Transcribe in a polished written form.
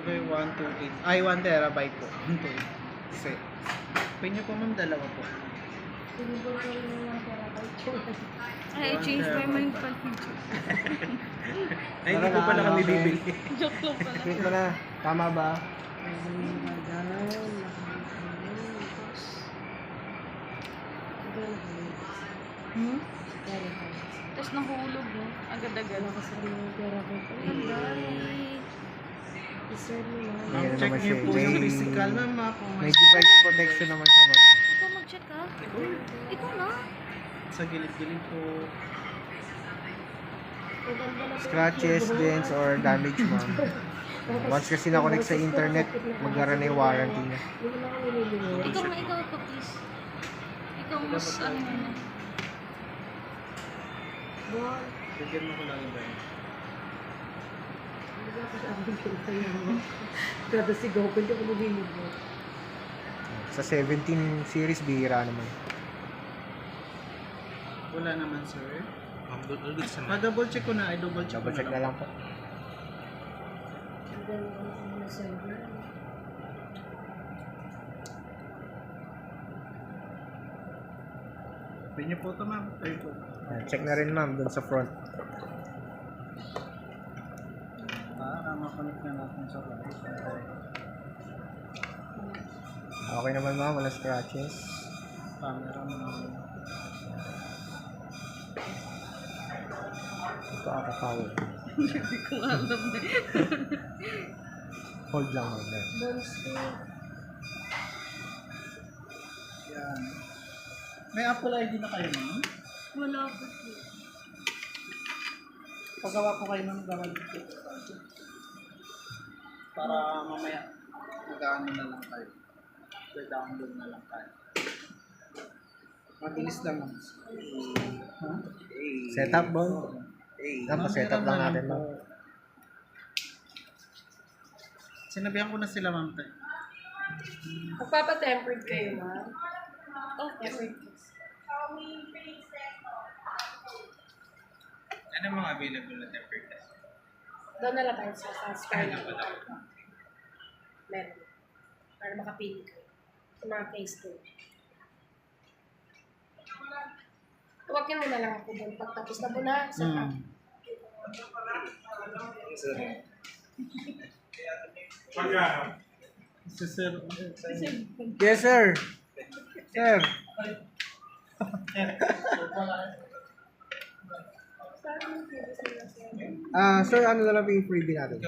Okay, 128. Ay, 1 terabyte po. 128. Set. Pwede nyo po ma'am, dalawa po. Sinibol ko rin yung mga terabyte. Ay, change my mind pa feature. Ay, hindi po pala kami bibili. Joke lang pala. Click mo na. Tama ba? Hmm? Tapos nahulog, no? Agad-agad. Ma'am, Ayan check naman nyo siya. po yung May- physical ma'am. Kung May device protection naman siya ma'am. Ikaw mag-check, ha? Ikaw na. sa gilid-gilid po. Scratches, dents, or damage ma'am. Once kasi na-connect sa internet, magkaroon na yung warranty niya. Ikaw pa, please. Ikaw mas, ano na. Bigyan mo ko lang yung dahil. Kada sigaw ko, hindi ko mabinig mo. Sa 17 series, bihira naman. Wala naman sir. Ma'am, doon sa na. Pa-double check ko na. Ay, double check Double check na lang po. Pwede nyo po ito ma'am. Ay po. Check na rin ma'am, dun sa front. Makonect na natin sa price. Okay naman ma'am, wala scratches. Camera mo. Ito ata power. Hindi ko alam na. Hold lang ma'am. Yan. May Apple ID na kayo ma'am? Wala po po. Pagawa ko kayo ng gawad dito. Para mamaya mag-ano na lang kayo. I-download na lang kayo. Mabilis lang ma'am. Huh? Setup ba? Dapat setup lang natin ma'am. Sinabihan ko na sila ma'am tayo. Magpapatempered kayo, ma'am. Oh, Ano mga available na tempered glass? Doon na lang tayo sa Skyline. Meron. Para makapili kayo. Sa mga case ko. Tuwakin mo na lang ako doon. Pagtapos na po na, sa Si sir. Yes sir! Sir! Sir, ano na lang po yung freebie natin?